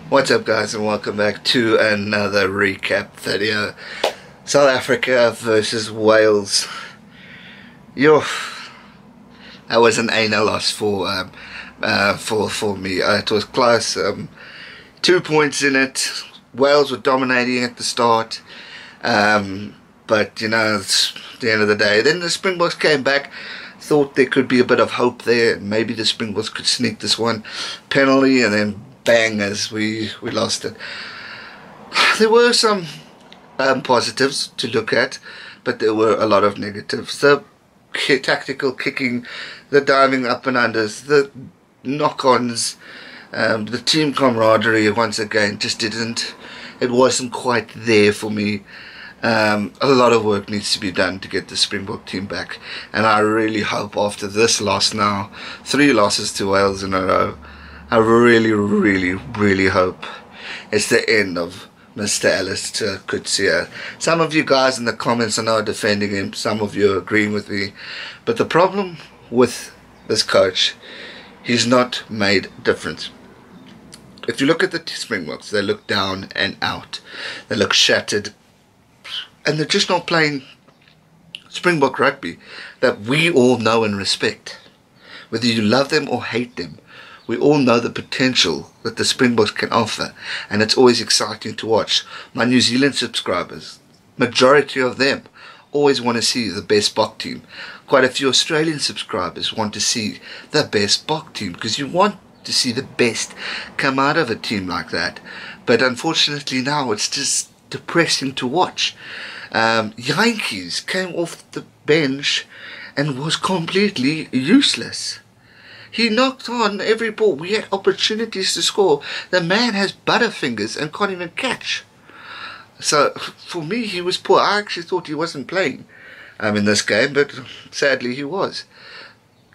What's up, guys, and welcome back to another recap video. South Africa versus Wales. Yo, that was an anal loss for me. It was close. 2 points in it. Wales were dominating at the start, but you know, it's the end of the day. Then the Springboks came back. Thought there could be a bit of hope there. Maybe the Springboks could sneak this one penalty, and then bang, as we lost it. There were some positives to look at, but there were a lot of negatives. The tactical kicking, the diving up and unders, the knock-ons, the team camaraderie once again just didn't. It wasn't quite there for me. A lot of work needs to be done to get the Springbok team back, and I really hope after this loss now, 3 losses to Wales in a row, I really hope it's the end of Mr. Alistair Coetzee. Some of you guys in the comments are now defending him, some of you are agreeing with me, but the problem with this coach, he's not made difference. If you look at the Springboks, they look down and out, they look shattered, and they're just not playing Springbok rugby that we all know and respect. Whether you love them or hate them, we all know the potential that the Springboks can offer, and it's always exciting to watch. My New Zealand subscribers, majority of them, always want to see the best Bok team. Quite a few Australian subscribers want to see the best Bok team, because you want to see the best come out of a team like that. But unfortunately now it's just depressing to watch. Yankees came off the bench and was completely useless. He knocked on every ball. We had opportunities to score. The man has butterfingers and can't even catch. So for me, he was poor. I actually thought he wasn't playing in this game, but sadly he was.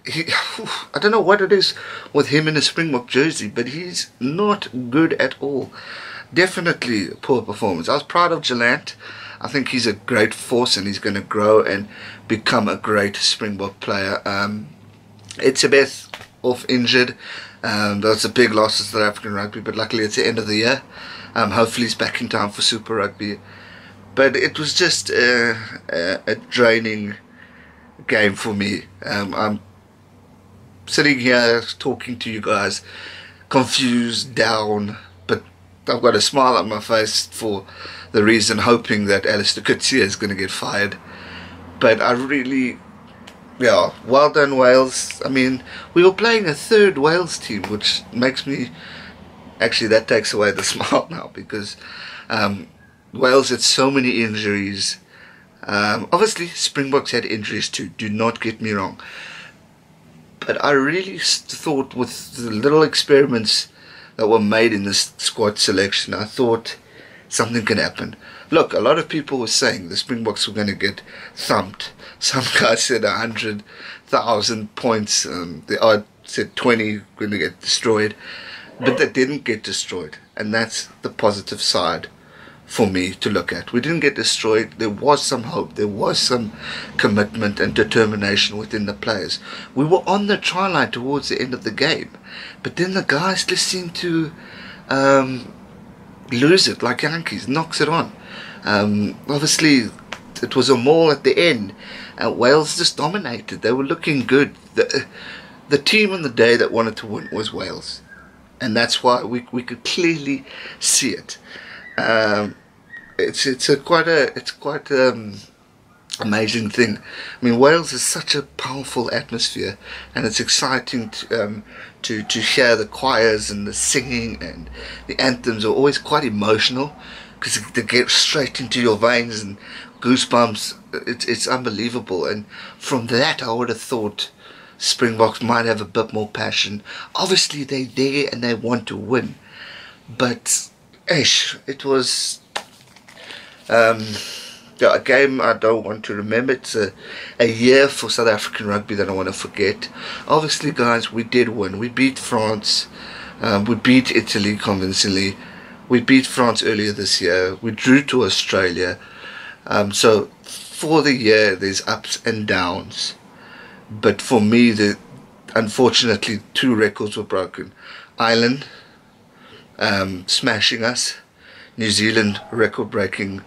I don't know what it is with him in a Springbok jersey, but he's not good at all. Definitely a poor performance. I was proud of Jalant. I think he's a great force, and he's going to grow and become a great Springbok player. Etzebeth off injured. That's a big loss to South African rugby, but luckily it's the end of the year. Hopefully he's back in time for Super Rugby. But it was just a draining game for me. I'm sitting here talking to you guys, confused, down, but I've got a smile on my face for the reason, hoping that Alistair Coetzee is going to get fired. But I really... yeah, well done Wales. I mean, we were playing a third Wales team, which makes me... actually, that takes away the smile now, because Wales had so many injuries. Obviously, Springboks had injuries too, do not get me wrong. But I really thought, with the little experiments that were made in this squad selection, I thought something could happen. Look, a lot of people were saying the Springboks were going to get thumped. Some guys said 100,000 points. The odd said 20 going to get destroyed. But they didn't get destroyed. And that's the positive side for me to look at. We didn't get destroyed. There was some hope. There was some commitment and determination within the players. We were on the try line towards the end of the game. But then the guys just seemed to lose it, like Yankees. Knocks it on. Obviously, it was a maul at the end. Wales just dominated. They were looking good. The team on the day that wanted to win was Wales, and that's why we could clearly see it. It's quite amazing thing. I mean, Wales is such a powerful atmosphere, and it's exciting to hear the choirs and the singing, and the anthems are always quite emotional, because they get straight into your veins and goosebumps. It's unbelievable. And from that, I would have thought Springboks might have a bit more passion. Obviously they're there and they want to win, but it was a game I don't want to remember. It's a year for South African rugby that I want to forget. Obviously, guys, we did win. We beat France. We beat Italy convincingly. We beat France earlier this year. We drew to Australia. So for the year, there's ups and downs. But for me, unfortunately, 2 records were broken. Ireland smashing us. New Zealand record-breaking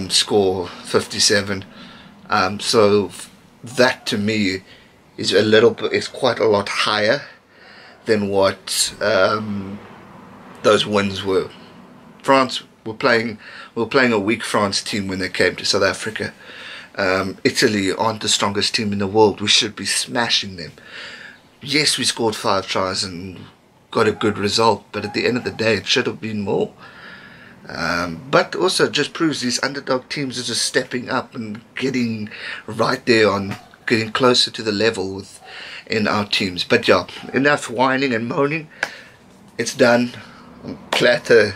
score 57. So that to me is a little bit, is quite a lot higher than what those wins were. France were playing a weak France team when they came to South Africa. Italy aren't the strongest team in the world. We should be smashing them. Yes, we scored 5 tries and got a good result, but at the end of the day it should have been more. But also just proves these underdog teams are just stepping up and getting right there on getting closer to the level in our teams. But yeah, enough whining and moaning. It's done. I'm glad the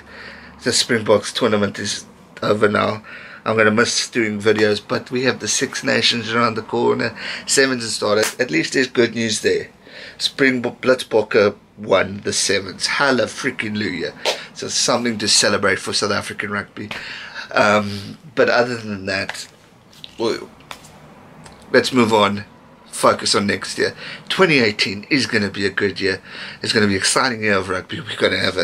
Springboks tournament is over now. I'm going to miss doing videos, but we have the Six Nations around the corner. Sevens have started. At least there's good news there. Springbok Blitzbokke won the Sevens. Halla freaking Luya. So something to celebrate for South African rugby. But other than that, well, let's move on. Focus on next year. 2018 is going to be a good year. It's going to be an exciting year of rugby. We're going to have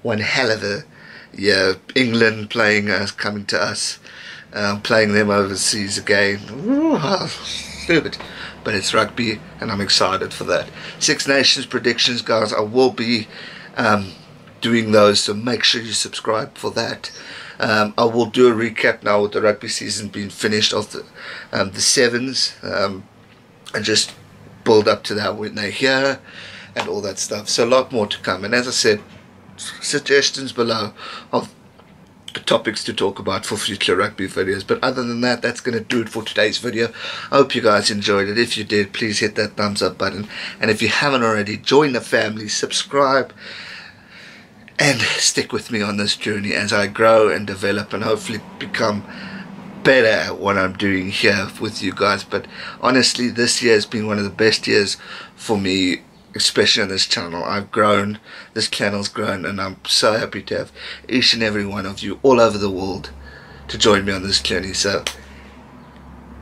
one hell of a year. England playing us, coming to us, playing them overseas again. Ooh, stupid. But it's rugby, and I'm excited for that. Six Nations predictions, guys. I will be doing those, so make sure you subscribe for that. I will do a recap now with the rugby season being finished of the Sevens, and just build up to that when they're here and all that stuff. So a lot more to come. And as I said, suggestions below of topics to talk about for future rugby videos. But other than that, that's going to do it for today's video. I hope you guys enjoyed it. If you did, please hit that thumbs up button, and if you haven't already, join the family, subscribe, and stick with me on this journey as I grow and develop and hopefully become better at what I'm doing here with you guys. But honestly, this year has been one of the best years for me, especially on this channel. I've grown, this channel's grown, and I'm so happy to have each and every one of you all over the world to join me on this journey. So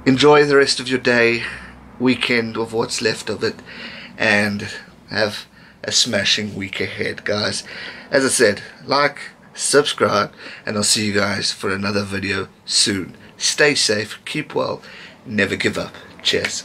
enjoy the rest of your day, weekend, of what's left of it, and have a smashing week ahead, guys. As I said, like, subscribe, and I'll see you guys for another video soon. Stay safe, keep well, never give up. Cheers.